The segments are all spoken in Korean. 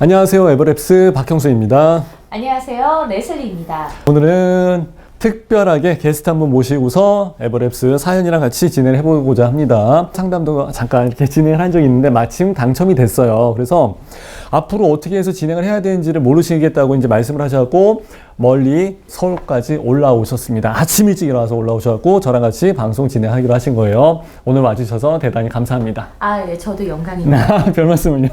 안녕하세요. 에버랩스 박형수입니다. 안녕하세요. 레슬리입니다. 오늘은 특별하게 게스트 한 분 모시고서 에버랩스 사연이랑 같이 진행을 해보고자 합니다. 상담도 잠깐 이렇게 진행을 한 적이 있는데 마침 당첨이 됐어요. 그래서 앞으로 어떻게 해서 진행을 해야 되는지를 모르시겠다고 이제 말씀을 하셔갖고 멀리 서울까지 올라오셨습니다. 아침 일찍 일어나서 올라오셔갖고 저랑 같이 방송 진행하기로 하신 거예요. 오늘 와주셔서 대단히 감사합니다. 네, 저도 영광입니다. 별 말씀을요.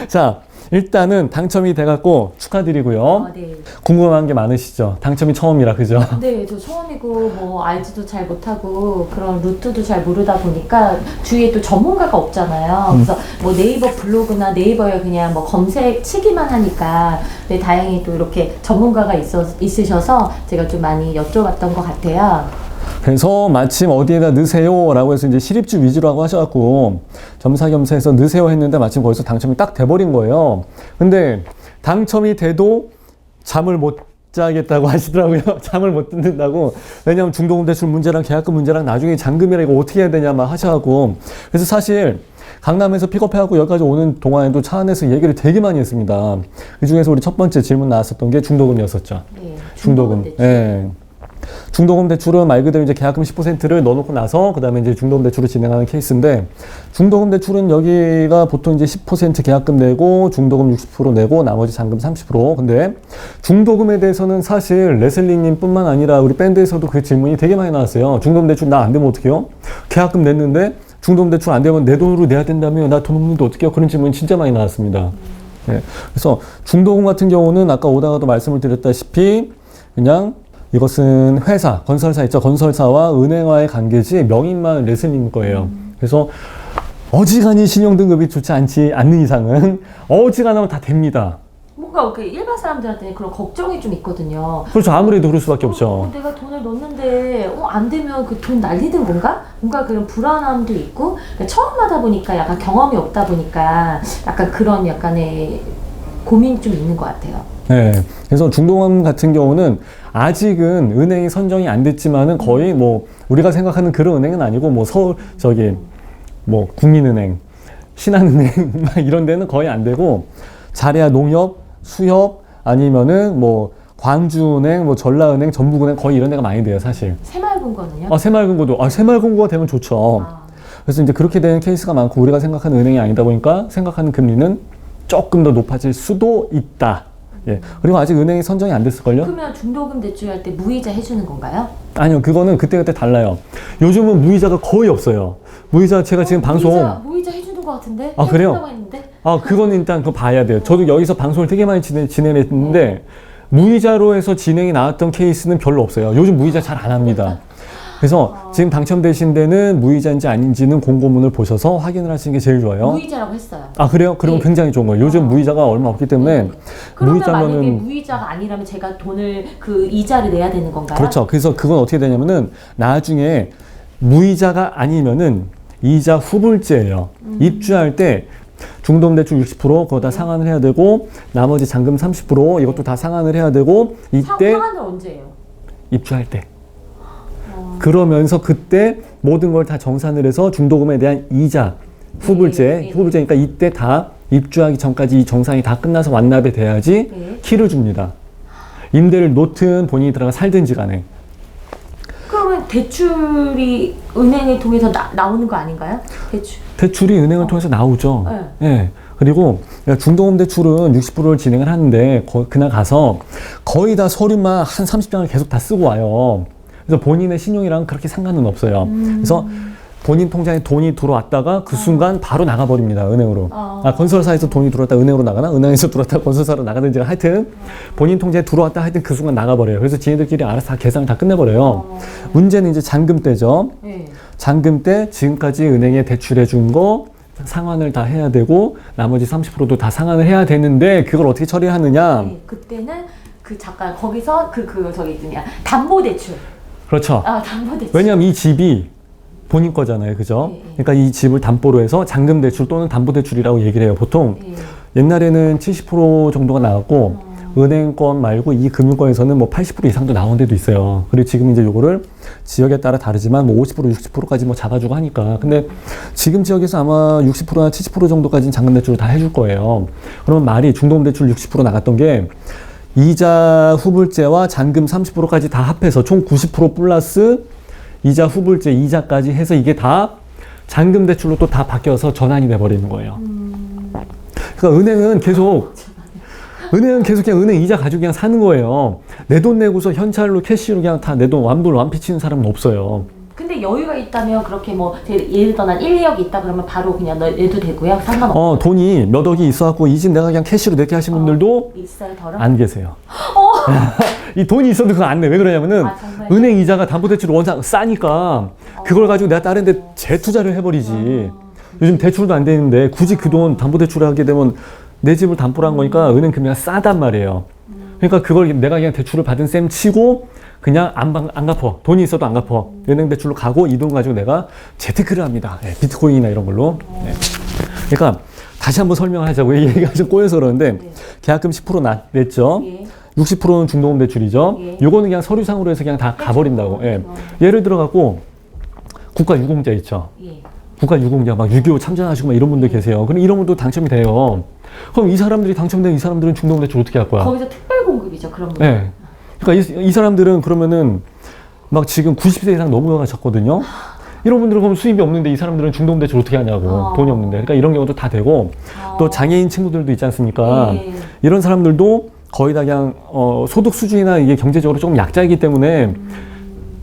자, 일단은 당첨이 돼갖고 축하드리고요. 네. 궁금한 게 많으시죠? 당첨이 처음이라, 그죠? 네, 저 처음이고 뭐 알지도 잘 못하고 그런 루트도 잘 모르다 보니까 주위에 또 전문가가 없잖아요. 그래서 뭐 네이버 블로그나 네이버에 그냥 뭐 검색 치기만 하니까 네, 다행히 또 이렇게 전문가가 있으셔서 제가 좀 많이 여쭤봤던 것 같아요. 그래서 마침 어디에다 넣으세요 라고 해서 이제 시립주 위주로 하고 하셔갖고 겸사겸사해서 넣으세요 했는데 마침 거기서 당첨이 딱 돼버린 거예요. 근데 당첨이 돼도 잠을 못 자겠다고 하시더라고요. 잠을 못 듣는다고. 왜냐면 중도금대출 문제랑 계약금 문제랑 나중에 잔금이라 이거 어떻게 해야 되냐 막 하셔갖고. 그래서 사실 강남에서 픽업해갖고 여기까지 오는 동안에도 차 안에서 얘기를 되게 많이 했습니다. 그 중에서 우리 첫 번째 질문 나왔었던 게 중도금이었었죠. 네, 중도금. 예. 중도금 대출은 말 그대로 이제 계약금 10%를 넣어놓고 나서 그 다음에 이제 중도금 대출을 진행하는 케이스인데, 중도금 대출은 여기가 보통 이제 10% 계약금 내고 중도금 60% 내고 나머지 잔금 30%. 근데 중도금에 대해서는 사실 레슬링님 뿐만 아니라 우리 밴드에서도 그 질문이 되게 많이 나왔어요. 중도금 대출 나 안 되면 어떡해요? 계약금 냈는데 중도금 대출 안 되면 내 돈으로 내야 된다며, 나 돈 없는데 어떡해요? 그런 질문이 진짜 많이 나왔습니다. 네. 그래서 중도금 같은 경우는 아까 오다가도 말씀을 드렸다시피 그냥 이것은 회사, 건설사 있죠. 건설사와 은행와의 관계지 명의만 레슬링 거예요. 그래서 어지간히 신용등급이 좋지 않는 이상은 어지간하면 다 됩니다. 뭔가 그 일반 사람들한테는 그런 걱정이 좀 있거든요. 그렇죠. 아무래도 그럴 수밖에 없죠. 내가 돈을 넣었는데 안 되면 그 돈 날리는 건가? 뭔가 그런 불안함도 있고, 처음 하다 보니까 약간 경험이 없다 보니까 약간 그런 약간의 고민이 좀 있는 것 같아요. 네. 그래서 중도금 같은 경우는 아직은 은행이 선정이 안 됐지만은 거의 뭐 우리가 생각하는 그런 은행은 아니고 뭐 서울 뭐 국민은행, 신한은행 막 이런 데는 거의 안 되고, 잘해야 농협, 수협 아니면은 뭐 광주은행, 뭐 전라은행, 전북은행 거의 이런 데가 많이 돼요, 사실. 새마을금고는요? 새마을금고도 새마을금고가 되면 좋죠. 그래서 이제 그렇게 되는 케이스가 많고 우리가 생각하는 은행이 아니다 보니까 생각하는 금리는 조금 더 높아질 수도 있다. 예. 그리고 아직 은행이 선정이 안 됐을걸요? 그러면 중도금 대출할 때 무이자 해주는 건가요? 아니요, 그거는 그때그때 달라요. 요즘은 무이자가 거의 없어요. 무이자 제가 지금 방송. 무이자 해주는 것 같은데? 그래요? 그거는 일단 그거 봐야 돼요. 저도 여기서 방송을 되게 많이 진행했는데, 무이자로 해서 진행이 나왔던 케이스는 별로 없어요. 요즘 무이자 잘 안 합니다. 그래서 지금 당첨되신 데는 무이자인지 아닌지는 공고문을 보셔서 확인을 하시는 게 제일 좋아요. 무이자라고 했어요. 그래요? 그러면 굉장히 좋은 거예요. 요즘 무이자가 얼마 없기 때문에. 그러면 만약에 무이자가 아니라면 제가 돈을 그 이자를 내야 되는 건가요? 그렇죠. 그래서 그건 어떻게 되냐면은 나중에 무이자가 아니면은 이자 후불제예요. 입주할 때 중도금대출 60% 그거 다 상환을 해야 되고, 나머지 잔금 30% 이것도 다 상환을 해야 되고, 이때 상환은 언제예요? 입주할 때. 그러면서 그때 모든 걸 다 정산을 해서 중도금에 대한 이자, 후불제니까 이때 다 입주하기 전까지 이 정산이 다 끝나서 완납이 돼야지 키를 줍니다. 임대를 놓든 본인이 들어가 살든지 간에. 그러면 대출이 은행을 통해서 나오는 거 아닌가요? 대출이 은행을 통해서 나오죠. 네. 예. 그리고 중도금 대출은 60%를 진행을 하는데 그날 가서 거의 다 서류만 한 30장을 계속 다 쓰고 와요. 그래서 본인의 신용이랑 그렇게 상관은 없어요. 그래서 본인 통장에 돈이 들어왔다가 그 순간 바로 나가버립니다, 은행으로. 건설사에서 돈이 들어왔다 은행으로 나가나? 은행에서 들어왔다 건설사로 나가든지 하여튼 본인 통장에 들어왔다 하여튼 그 순간 나가버려요. 그래서 지네들끼리 알아서 다 계산을 다 끝내버려요. 문제는 이제 잔금 때죠. 잔금 때 지금까지 은행에 대출해 준 거 상환을 다 해야 되고 나머지 30%도 다 상환을 해야 되는데 그걸 어떻게 처리하느냐? 그때는 잠깐 거기서 담보대출. 그렇죠. 담보대출. 왜냐하면 이 집이 본인 거잖아요. 그죠? 그러니까 이 집을 담보로 해서 잔금대출 또는 담보대출이라고 얘기를 해요. 보통 옛날에는 70% 정도가 나왔고 은행권 말고 이 금융권에서는 뭐 80% 이상도 나온 데도 있어요. 그리고 지금 이제 요거를 지역에 따라 다르지만 뭐 50%, 60%까지 뭐 잡아주고 하니까. 근데 지금 지역에서 아마 60%나 70% 정도까지는 잔금 대출을 다 해줄 거예요. 그러면 말이 중도금 대출 60% 나갔던 게 이자 후불제와 잔금 30%까지 다 합해서 총 90% 플러스 이자 후불제 이자까지 해서 이게 다 잔금 대출로 또 다 바뀌어서 전환이 돼버리는 거예요. 그러니까 은행은 계속 그냥 은행 이자 가지고 그냥 사는 거예요. 내 돈 내고서 현찰로 캐시로 그냥 다 내 돈 완피치는 사람은 없어요. 근데 여유가 있다면 그렇게 뭐 예를 들어 난 1, 2억 있다 그러면 바로 그냥 내도 되고요. 상관없어요. 돈이 몇 억이 있어갖고 이 집 내가 그냥 캐시로 낼게 하신 분들도 있어요, 덜어? 안 계세요. 이 돈이 있어도 그거 안 내. 왜 그러냐면은 은행 이자가 담보대출 원상 싸니까 그걸 가지고 내가 다른 데 재투자를 해버리지. 요즘 대출도 안 되는데 굳이 그 돈 담보대출을 하게 되면 내 집을 담보로 한 거니까 은행 금리가 싸단 말이에요. 그러니까 그걸 내가 그냥 대출을 받은 셈 치고 그냥 안 갚어. 돈이 있어도 안 갚어. 은행 대출로 가고 이 돈 가지고 내가 재테크를 합니다. 비트코인이나 이런 걸로. 그러니까 다시 한번 설명하자고. 이 얘기가 좀 꼬여서 그러는데 계약금 10% 냈죠. 60%는 중도금 대출이죠. 요거는 그냥 서류상으로 해서 그냥 다 가버린다고. 예를 들어 갖고 국가 유공자 있죠. 국가 유공자 막 6.25 참전하시고 막 이런 분들 계세요. 그럼 이런 분도 당첨이 돼요. 그럼 이 사람들이 당첨된 이 사람들은 중도금 대출 어떻게 할 거야? 거기서 특별 공급이죠, 그런 분. 네. 그러니까 이 사람들은 그러면은 막 지금 90세 이상 넘어가셨거든요. 이런 분들은 그럼 수입이 없는데 이 사람들은 중도금 대출 어떻게 하냐고. 돈이 없는데. 그러니까 이런 경우도 다 되고 또 장애인 친구들도 있지 않습니까? 이런 사람들도 거의 다 그냥 소득 수준이나 이게 경제적으로 조금 약자이기 때문에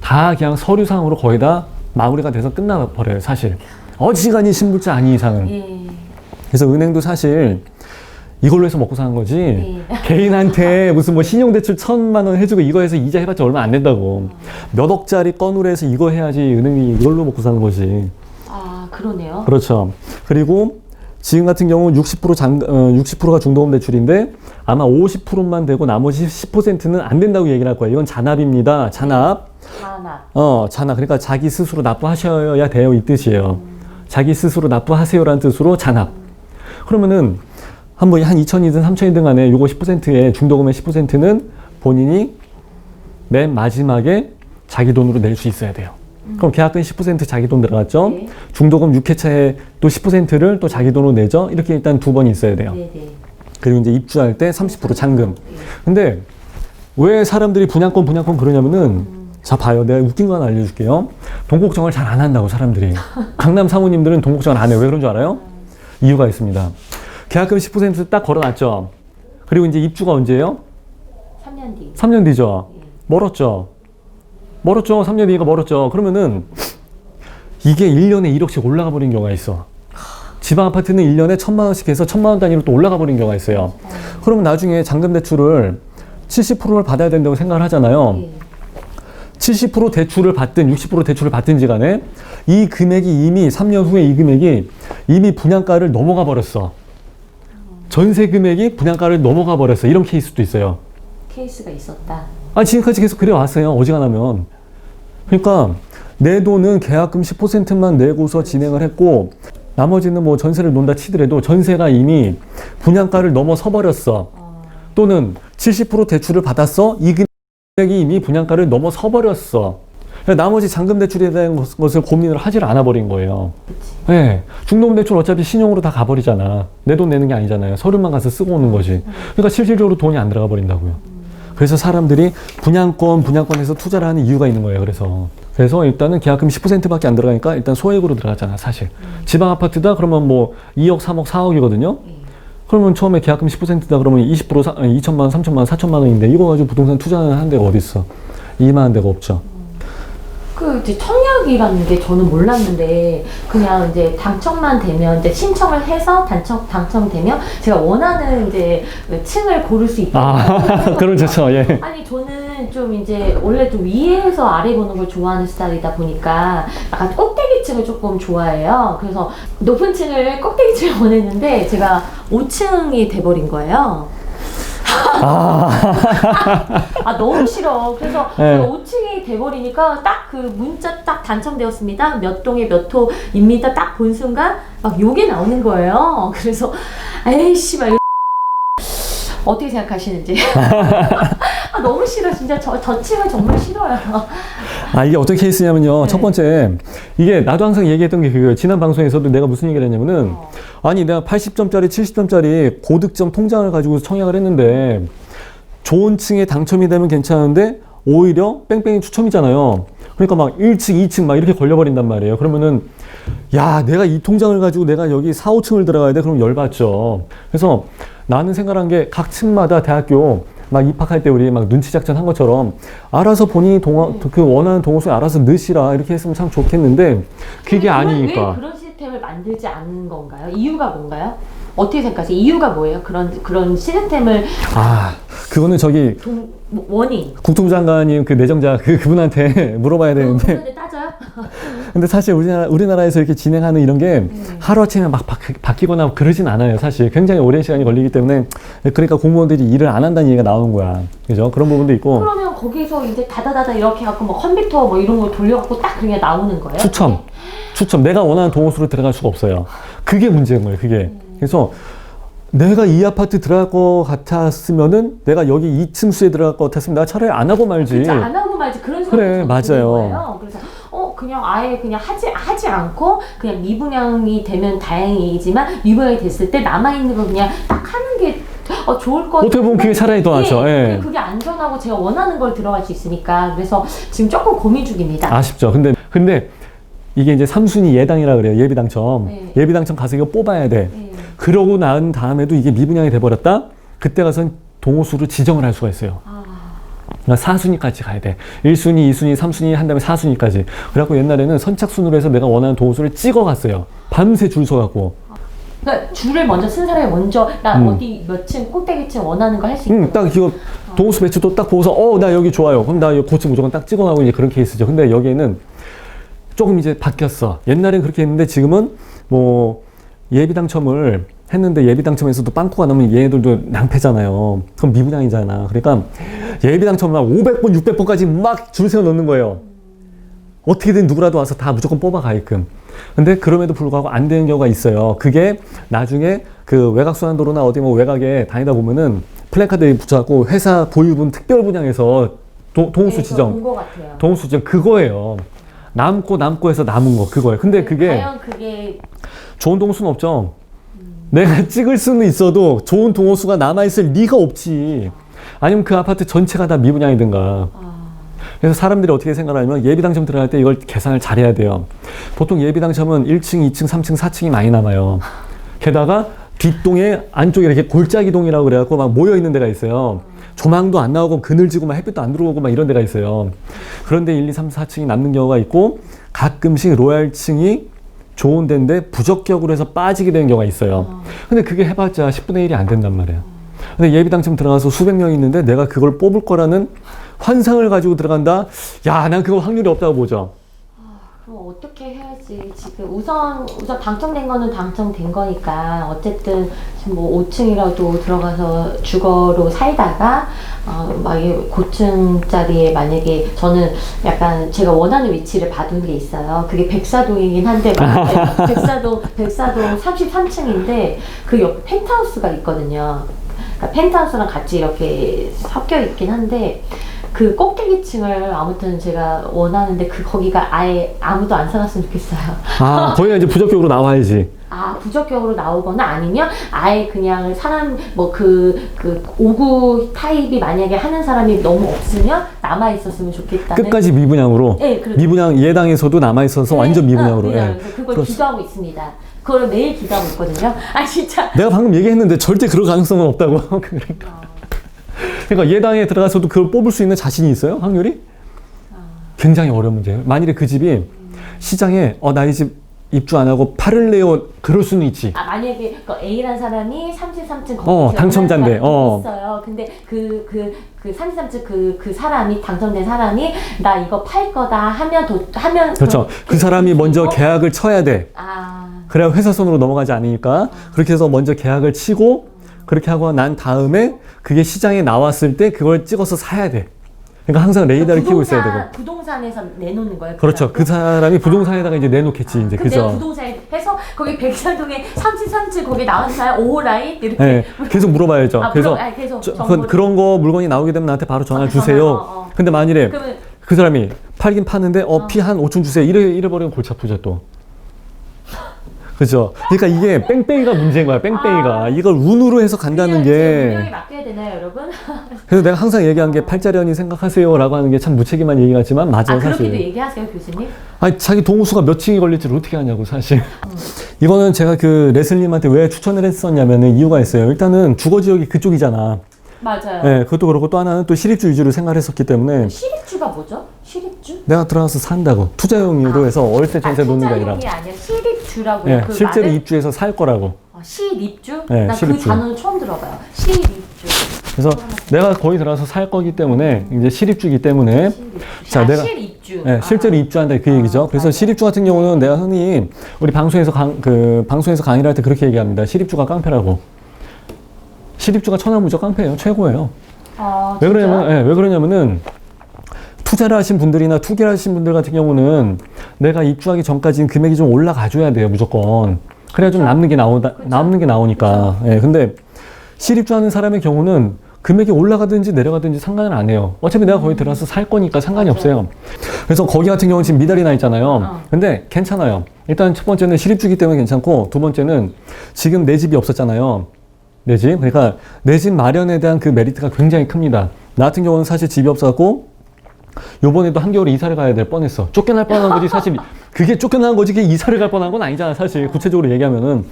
다 그냥 서류상으로 거의 다 마무리가 돼서 끝나버려요, 사실. 어지간히 신불자 아닌 이상은. 그래서 은행도 사실 이걸로 해서 먹고 사는 거지. 개인한테 무슨 뭐 신용대출 1,000만 원 해주고 이거 해서 이자 해봤자 얼마 안 된다고. 몇 억짜리 건으로 해서 이거 해야지 은행이 이걸로 먹고 사는 거지. 아, 그러네요. 그렇죠. 그리고 지금 같은 경우는 60%가 중도금 대출인데 아마 50%만 되고 나머지 10%는 안 된다고 얘기를 할 거예요. 이건 잔압입니다. 잔압. 잔압. 그러니까 자기 스스로 납부하셔야 돼요. 이 뜻이에요. 자기 스스로 납부하세요라는 뜻으로 잔압. 그러면은 한 2천이든 3천이든 간에 요거 10%의 중도금의 10%는 본인이 맨 마지막에 자기 돈으로 낼 수 있어야 돼요. 그럼 계약금 10% 자기 돈 들어갔죠? 중도금 6회차에 또 10%를 또 자기 돈으로 내죠? 이렇게 일단 두 번 있어야 돼요. 그리고 이제 입주할 때 30% 잔금. 근데 왜 사람들이 분양권 그러냐면은 자 봐요. 내가 웃긴 거 하나 알려줄게요. 동국정을 잘 안 한다고 사람들이. 강남 사모님들은 동국정을 안 해요. 왜 그런 줄 알아요? 이유가 있습니다. 계약금 10% 딱 걸어놨죠. 그리고 이제 입주가 언제예요? 3년 뒤. 3년 뒤죠. 멀었죠. 3년 뒤가 멀었죠. 그러면은 이게 1년에 1억씩 올라가 버린 경우가 있어. 지방 아파트는 1년에 1,000만 원씩 해서 1,000만 원 단위로 또 올라가 버린 경우가 있어요. 그러면 나중에 잔금 대출을 70%를 받아야 된다고 생각을 하잖아요. 70% 대출을 받든 60% 대출을 받든지 간에 이 금액이 이미 3년 후에 이 금액이 이미 분양가를 넘어가 버렸어. 전세 금액이 분양가를 넘어가 버렸어. 이런 케이스도 있어요. 케이스가 있었다. 지금까지 계속 그래 왔어요. 어지간하면. 그러니까 내 돈은 계약금 10%만 내고서 진행을 했고 나머지는 뭐 전세를 논다 치더라도 전세가 이미 분양가를 넘어서 버렸어. 또는 70% 대출을 받았어. 이 금액이 이미 분양가를 넘어서 버렸어. 나머지 잔금 대출에 대한 것을 고민을 하질 않아 버린 거예요. 네. 중도금 대출 어차피 신용으로 다 가버리잖아. 내 돈 내는 게 아니잖아요. 서류만 가서 쓰고 오는 거지. 그러니까 실질적으로 돈이 안 들어가 버린다고요. 그래서 사람들이 분양권에서 투자를 하는 이유가 있는 거예요. 그래서 일단은 계약금 10%밖에 안 들어가니까 일단 소액으로 들어가잖아, 사실. 지방 아파트다 그러면 뭐 2억, 3억, 4억이거든요. 그러면 처음에 계약금 10%다 그러면 20% 2천만 원, 3천만 원, 4천만 원인데 이거 가지고 부동산 투자하는 데가 어디 있어? 이만한 데가 없죠. 그 이제 청약이라는 게 저는 몰랐는데 그냥 이제 당첨만 되면 이제 신청을 해서 당첨되면 제가 원하는 이제 층을 고를 수 있다. 그렇죠. 예. 아니 저는 좀 이제 원래 좀 위에서 아래 보는 걸 좋아하는 스타일이다 보니까 약간 꼭대기층을 조금 좋아해요. 그래서 높은 층을 꼭대기층을 원했는데 제가 5층이 돼버린 거예요. 너무 싫어. 그래서 5층이 돼버리니까 딱 그 문자 딱 당첨되었습니다. 몇 동에 몇 호입니다. 딱 본 순간 막 욕이 나오는 거예요. 그래서 에이씨 막 어떻게 생각하시는지. 아, 너무 싫어. 진짜 저 층은 정말 싫어요. 아, 이게 어떤 케이스냐면요. 네. 첫 번째, 이게 나도 항상 얘기했던 게 그거예요. 지난 방송에서도 내가 무슨 얘기를 했냐면은, 아니, 내가 80점짜리, 70점짜리 고득점 통장을 가지고 청약을 했는데, 좋은 층에 당첨이 되면 괜찮은데, 오히려 뺑뺑이 추첨이잖아요. 그러니까 막 1층, 2층 막 이렇게 걸려버린단 말이에요. 그러면은, 야, 내가 이 통장을 가지고 내가 여기 4, 5층을 들어가야 돼? 그럼 열받죠. 그래서 나는 생각한 게 각 층마다 대학교 막 입학할 때 우리 막 눈치 작전 한 것처럼 알아서 본인이 그 원하는 동호수에 알아서 넣으시라 이렇게 했으면 참 좋겠는데 그게 아니니까. 왜 그런 시스템을 만들지 않은 건가요? 이유가 뭔가요? 어떻게 생각하세요? 이유가 뭐예요? 그런 시스템을 그거는 저기 원인. 국토부 장관님 그 내정자 그분한테 물어봐야 되는데. 그런데 따져요? 근데 사실 우리나라에서 이렇게 진행하는 이런 게 하루아침에 막 바뀌거나 그러진 않아요. 사실 굉장히 오랜 시간이 걸리기 때문에 그러니까 공무원들이 일을 안 한다는 얘기가 나오는 거야. 그죠? 그런 부분도 있고. 그러면 거기서 이제 다다다다 이렇게 해갖고 뭐 컴퓨터 뭐 이런 거 돌려갖고 딱 그냥 나오는 거예요? 추첨. 내가 원하는 동호수로 들어갈 수가 없어요. 그게 문제인 거예요. 그게. 그래서 내가 이 아파트 들어갈 것 같았으면은 내가 여기 2층 수에 들어갈 것 같았으면 내가 차라리 안 하고 말지. 진짜 안 하고 말지. 그런 생각이 그래, 맞아요. 거예요. 그래서 그냥 아예 그냥 하지 않고 그냥 미분양이 되면 다행이지만 미분양이 됐을 때 남아있는 거 그냥 딱 하는 게 좋을 것 같아요. 어떻게 보면 그게 차라리 더 낫죠. 예. 그게 안전하고 제가 원하는 걸 들어갈 수 있으니까. 그래서 지금 조금 고민 중입니다. 아쉽죠. 근데 이게 이제 3순위 예당이라 그래요. 예비당첨. 네. 예비당첨 가서 이거 뽑아야 돼. 네. 그러고 난 다음에도 이게 미분양이 돼버렸다? 그때 가서는 동호수를 지정을 할 수가 있어요. 그러니까 4순위까지 가야 돼. 1순위, 2순위, 3순위 한 다음에 4순위까지. 그래갖고 옛날에는 선착순으로 해서 내가 원하는 동호수를 찍어갔어요. 밤새 줄 서갖고. 그러니까 줄을 먼저 쓴 사람이 먼저 나 어디 몇 층 꼭대기층 원하는 거 할 수 있는 딱 이거 동호수 배치도 딱 보고서 나 여기 좋아요. 그럼 나 여기 고층 무조건 딱 찍어가고 이제 그런 케이스죠. 근데 여기에는 조금 이제 바뀌었어. 옛날엔 그렇게 했는데 지금은 뭐 예비 당첨을 했는데 예비 당첨에서도 빵꾸가 나면 얘네들도 낭패잖아요. 그럼 미분양이잖아. 그러니까 예비 당첨을 500번, 600번까지 막 줄 세워 넣는 거예요. 어떻게든 누구라도 와서 다 무조건 뽑아가게끔. 근데 그럼에도 불구하고 안 되는 경우가 있어요. 그게 나중에 그 외곽순환도로나 어디 뭐 외곽에 다니다 보면은 플래카드에 붙여갖고 회사 보유분 특별 분양에서 동호수 지정. 본것 같아요. 동호수 지정 그거예요. 남고 해서 남은 거 그거예요. 근데 그게 과연 그게 좋은 동호수는 없죠. 내가 찍을 수는 있어도 좋은 동호수가 남아있을 리가 없지. 아니면 그 아파트 전체가 다 미분양이든가. 그래서 사람들이 어떻게 생각하냐면 예비 당첨 들어갈 때 이걸 계산을 잘해야 돼요. 보통 예비 당첨은 1층, 2층, 3층, 4층이 많이 남아요. 게다가 뒷동에 안쪽에 이렇게 골짜기동이라고 그래갖고 막 모여있는 데가 있어요. 조망도 안 나오고 그늘지고 막 햇빛도 안 들어오고 막 이런 데가 있어요. 그런데 1, 2, 3, 4층이 남는 경우가 있고 가끔씩 로얄층이 좋은 데인데 부적격으로 해서 빠지게 되는 경우가 있어요. 근데 그게 해봤자 10분의 1이 안 된단 말이에요. 근데 예비 당첨 들어가서 수백 명이 있는데 내가 그걸 뽑을 거라는 환상을 가지고 들어간다? 야, 난 그거 확률이 없다고 보죠. 그럼 어떻게 해야지? 지금 우선 당첨된 거는 당첨된 거니까 어쨌든 지금 뭐 5층이라도 들어가서 주거로 살다가 막 고층짜리에 만약에 저는 약간 제가 원하는 위치를 봐둔 게 있어요. 그게 백사동이긴 한데 백사동 33층인데 그 옆에 펜트하우스가 있거든요. 그러니까 펜트하우스랑 같이 이렇게 섞여 있긴 한데 그 꼭대기층을 아무튼 제가 원하는데 거기가 아예 아무도 안 살았으면 좋겠어요. 거기가 이제 부적격으로 나와야지. 부적격으로 나오거나 아니면 아예 그냥 사람 뭐 그 5구 타입이 만약에 하는 사람이 너무 없으면 남아 있었으면 좋겠다는. 끝까지 미분양으로. 네, 미분양 예당에서도 남아 있어서 완전 미분양으로. 네. 그걸 기도하고 있습니다. 그걸 매일 기도하고 있거든요. 진짜. 내가 방금 얘기했는데 절대 그럴 가능성은 없다고. 그러니까 예당에 들어가서도 그걸 뽑을 수 있는 자신이 있어요? 확률이? 굉장히 어려운 문제예요. 만일에 그 집이 시장에 나 이 집 입주 안 하고 팔을 내요. 그럴 수는 있지. 만약에 그 A라는 사람이 33층 거기 당첨자인데 있어요. 근데 그 33층 그 사람이 당첨된 사람이 나 이거 팔 거다 하면 그렇죠. 그 사람이 먼저 계약을 쳐야 돼. 그래야 회사 손으로 넘어가지 않으니까 그렇게 해서 먼저 계약을 치고 그렇게 하고 난 다음에 그게 시장에 나왔을 때 그걸 찍어서 사야 돼. 그러니까 항상 레이더를 키고 있어야 되고. 부동산에서 내놓는 거예요. 그렇죠. 그 사람이 부동산에다가 이제 내놓겠지, 이제. 그럼 그죠? 내가 부동산에 해서 거기 백사동에 3737 거기 나왔나요? 5호 라인 이렇게. 네, 계속 물어봐야죠. 그래서 계속 그런 거 물건이 나오게 되면 나한테 바로 전화 주세요. 근데 만일에 그러면 그 사람이 팔긴 파는데 피 한 5천 주세요. 이래 버리면 골치 아프죠 또. 그죠? 그러니까 이게 뺑뺑이가 문제인 거야. 뺑뺑이가 이걸 운으로 해서 간다는 게. 운명에 맡겨야 되나요, 여러분? 그래서 내가 항상 얘기한 게 팔자련이 생각하세요라고 하는 게 참 무책임한 얘기 같지만 맞아요, 사실. 그렇게도 얘기하세요, 교수님? 아니 자기 동호수가 몇 층이 걸릴지를 어떻게 아냐고 사실. 이거는 제가 그 레슬님한테 왜 추천을 했었냐면은 이유가 있어요. 일단은 주거 지역이 그쪽이잖아. 맞아요. 네, 그것도 그렇고 또 하나는 또 시립주 위주로 생각을 했었기 때문에. 시립주가 뭐죠? 시립주? 내가 들어가서 산다고 투자용으로 해서 월세 전세 놓는 게 아니라. 투자용이 아니라 시립주라고요. 네, 그 실제로 말을- 입주해서 살 거라고. 시립주? 네, 나 그 시립주. 단어는 처음 들어봐요. 시립주. 그래서 내가 거기 들어가서 살 거기 때문에 이제 시립주기 때문에 자, 내가 실입주. 네, 실제로 입주한다 그 얘기죠. 그래서 맞아요. 시립주 같은 경우는 내가 흔히 우리 방송에서 방송에서 강의를 할 때 그렇게 얘기합니다. 시립주가 깡패라고. 시립주가 천하무적 깡패예요. 최고예요. 왜 그러냐면 왜 그러냐면은 투자를 하신 분들이나 투기를 하신 분들 같은 경우는 내가 입주하기 전까지는 금액이 좀 올라가 줘야 돼요, 무조건. 그래야 좀 남는 게 남는 게 나오니까. 예, 근데 실입주하는 사람의 경우는 금액이 올라가든지 내려가든지 상관은 안 해요. 어차피 내가 거기 들어가서 살 거니까 상관이 없어요. 그래서 거기 같은 경우는 지금 미달이 나 있잖아요. 근데 괜찮아요. 일단 첫 번째는 실입주기 때문에 괜찮고, 두 번째는 지금 내 집이 없었잖아요. 내 집. 그러니까 내 집 마련에 대한 그 메리트가 굉장히 큽니다. 나 같은 경우는 사실 집이 없었고, 요번에도 한겨울에 이사를 가야 될 뻔했어. 쫓겨날 뻔한 거지, 사실. 그게 쫓겨난 거지, 그게 이사를 갈 뻔한 건 아니잖아, 사실. 구체적으로 얘기하면은.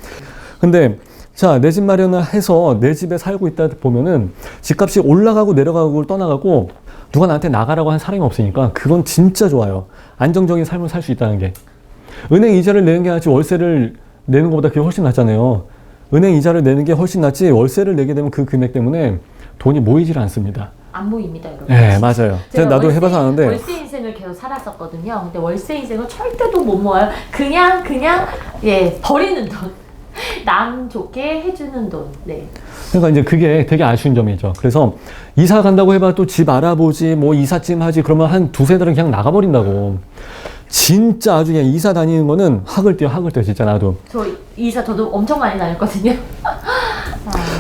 근데, 자, 내 집 마련을 해서 내 집에 살고 있다 보면은 집값이 올라가고 내려가고 떠나가고 누가 나한테 나가라고 한 사람이 없으니까 그건 진짜 좋아요. 안정적인 삶을 살 수 있다는 게. 은행 이자를 내는 게 낫지 월세를 내는 것보다 그게 훨씬 낫잖아요. 은행 이자를 내는 게 훨씬 낫지 월세를 내게 되면 그 금액 때문에 돈이 모이질 않습니다. 안 보입니다, 여러분. 네, 맞아요. 나도 해봐서 아는데. 월세 인생을 계속 살았었거든요. 근데 월세 인생을 절대도 못 모아요. 그냥 예 버리는 돈. 남 좋게 해주는 돈. 네. 그러니까 이제 그게 되게 아쉬운 점이죠. 그래서 이사 간다고 해봐 또 집 알아보지 뭐 이삿짐 하지 그러면 한 두세 달은 그냥 나가버린다고. 진짜 아주 그냥 이사 다니는 거는 학을 떼어 진짜 나도. 저도 엄청 많이 다녔거든요.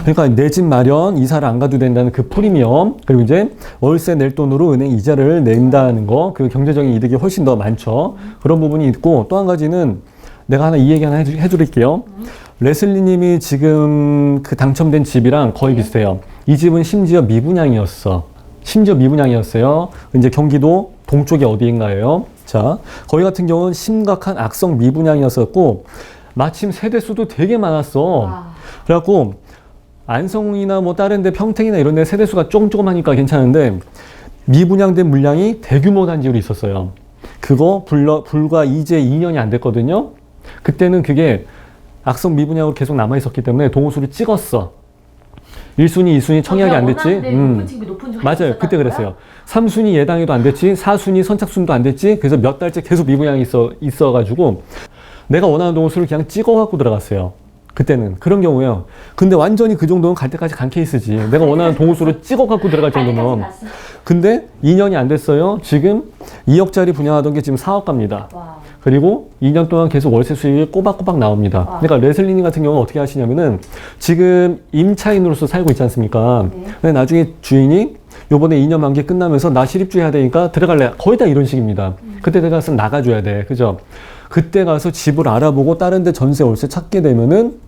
그러니까 내 집 마련, 이사를 안 가도 된다는 그 프리미엄, 그리고 이제 월세 낼 돈으로 은행 이자를 낸다는 거, 그 경제적인 이득이 훨씬 더 많죠. 그런 부분이 있고, 또 한 가지는 내가 이 얘기 하나 해드릴게요. 레슬리 님이 지금 그 당첨된 집이랑 거의 비슷해요. 이 집은 심지어 미분양이었어. 이제 경기도 동쪽에 어디인가예요. 자, 거기 같은 경우는 심각한 악성 미분양이었었고, 마침 세대수도 되게 많았어. 그래갖고, 안성이나 뭐 다른 데 평택이나 이런 데 세대수가 조금하니까 괜찮은데, 미분양된 물량이 대규모 단지로 있었어요. 그거 불과 이제 2년이 안 됐거든요. 그때는 그게 악성 미분양으로 계속 남아 있었기 때문에 동호수를 찍었어. 1순위, 2순위 청약이 안 됐지. 맞아요. 그때 그랬어요. 3순위 예당에도 안 됐지. 4순위 선착순도 안 됐지. 그래서 몇 달째 계속 미분양이 있어가지고 내가 원하는 동호수를 그냥 찍어갖고 들어갔어요. 그때는 그런 경우예요. 근데 완전히 그 정도는 갈 때까지 간 케이스지. 내가 원하는 동호수를 찍어갖고 들어갈 정도면. 근데 2년이 안 됐어요. 지금 2억짜리 분양하던 게 지금 4억 갑니다. 그리고 2년 동안 계속 월세 수익이 꼬박꼬박 나옵니다. 그러니까 레슬리님 같은 경우는 어떻게 하시냐면은 지금 임차인으로서 살고 있지 않습니까? 근데 나중에 주인이 요번에 2년 만기 끝나면서 나 실입주 해야 되니까 들어갈래. 거의 다 이런 식입니다. 그때 들어가서 나가줘야 돼. 그죠? 그때 가서 집을 알아보고 다른 데 전세 월세 찾게 되면은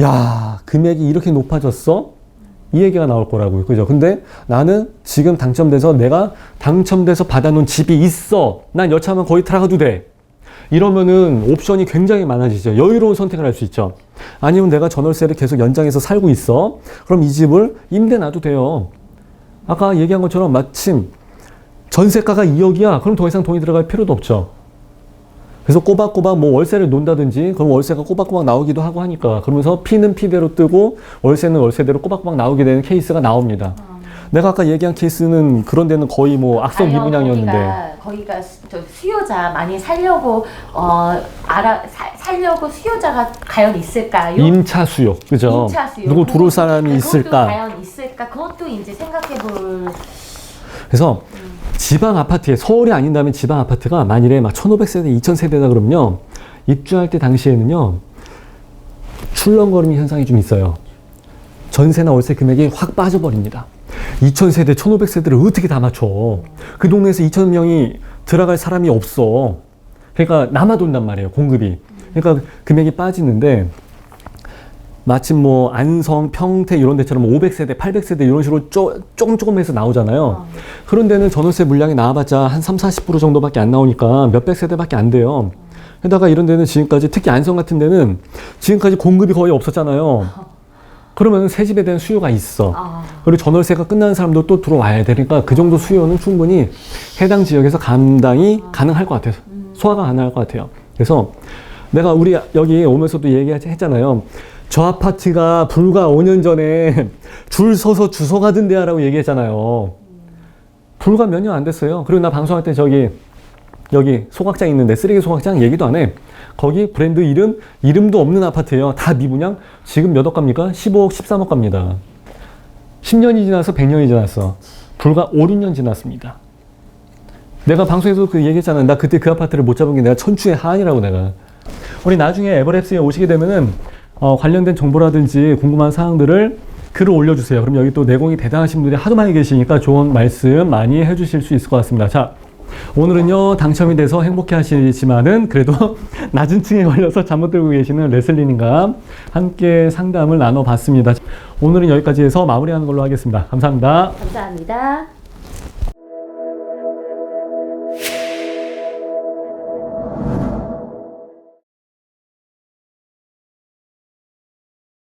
야, 금액이 이렇게 높아졌어? 이 얘기가 나올 거라고요. 그죠? 근데 나는 지금 내가 당첨돼서 받아놓은 집이 있어. 난 여차하면 거기 들어가도 돼. 이러면은 옵션이 굉장히 많아지죠. 여유로운 선택을 할 수 있죠. 아니면 내가 전월세를 계속 연장해서 살고 있어. 그럼 이 집을 임대 놔도 돼요. 아까 얘기한 것처럼 마침 전세가가 2억이야. 그럼 더 이상 돈이 들어갈 필요도 없죠. 그래서 꼬박꼬박 뭐 월세를 논다든지 그럼 월세가 꼬박꼬박 나오기도 하고 하니까 그러면서 피는 피대로 뜨고 월세는 월세대로 꼬박꼬박 나오게 되는 케이스가 나옵니다. 내가 아까 얘기한 케이스는 그런 데는 거의 뭐 악성 미분양이었는데 거기가 수요자 많이 살려고 살려고 수요자가 과연 있을까요? 임차 수요, 그죠? 임차 수요. 누구 들어올 사람이 그것도 있을까? 과연 있을까? 그것도 이제 생각해볼. 그래서 지방 아파트에, 서울이 아닌다면 지방 아파트가 만일에 막 1500세대, 2000세대다 그러면요. 입주할 때 당시에는요. 출렁거림이 현상이 좀 있어요. 전세나 월세 금액이 확 빠져버립니다. 2000세대, 1500세대를 어떻게 다 맞춰? 그 동네에서 2000명이 들어갈 사람이 없어. 그러니까 남아돈단 말이에요, 공급이. 그러니까 금액이 빠지는데, 마침 뭐 안성, 평택 이런 데처럼 500세대, 800세대 이런 식으로 조금 해서 나오잖아요. 그런 데는 전월세 물량이 나와봤자 한 30, 40% 정도밖에 안 나오니까 몇백 세대밖에 안 돼요. 게다가 이런 데는 지금까지, 특히 안성 같은 데는 지금까지 공급이 거의 없었잖아요. 그러면 새 집에 대한 수요가 있어. 그리고 전월세가 끝나는 사람도 또 들어와야 되니까 그 정도 수요는 충분히 해당 지역에서 감당이 가능할 것 같아요. 소화가 가능할 것 같아요. 그래서 내가 우리 여기 오면서도 얘기했잖아요. 저 아파트가 불과 5년 전에 줄 서서 주소 가던 데야라고 얘기했잖아요. 불과 몇 년 안 됐어요. 그리고 나 방송할 때 여기 소각장 있는데 쓰레기 소각장 얘기도 안 해. 거기 브랜드 이름도 없는 아파트예요. 다 미분양. 지금 몇 억 갑니까? 15억, 13억 갑니다. 10년이 지나서 100년이 지났어. 불과 5, 6년 지났습니다. 내가 방송에서 그 얘기했잖아. 나 그때 그 아파트를 못 잡은 게 내가 천추의 하안이라고 내가. 우리 나중에 에버랩스에 오시게 되면은 관련된 정보라든지 궁금한 사항들을 글을 올려주세요. 그럼 여기 또 내공이 대단하신 분들이 하도 많이 계시니까 좋은 말씀 많이 해주실 수 있을 것 같습니다. 자, 오늘은요 당첨이 돼서 행복해 하시지만은 그래도 낮은 층에 걸려서 잠 못 들고 계시는 레슬리님과 함께 상담을 나눠봤습니다. 오늘은 여기까지 해서 마무리하는 걸로 하겠습니다. 감사합니다. 감사합니다.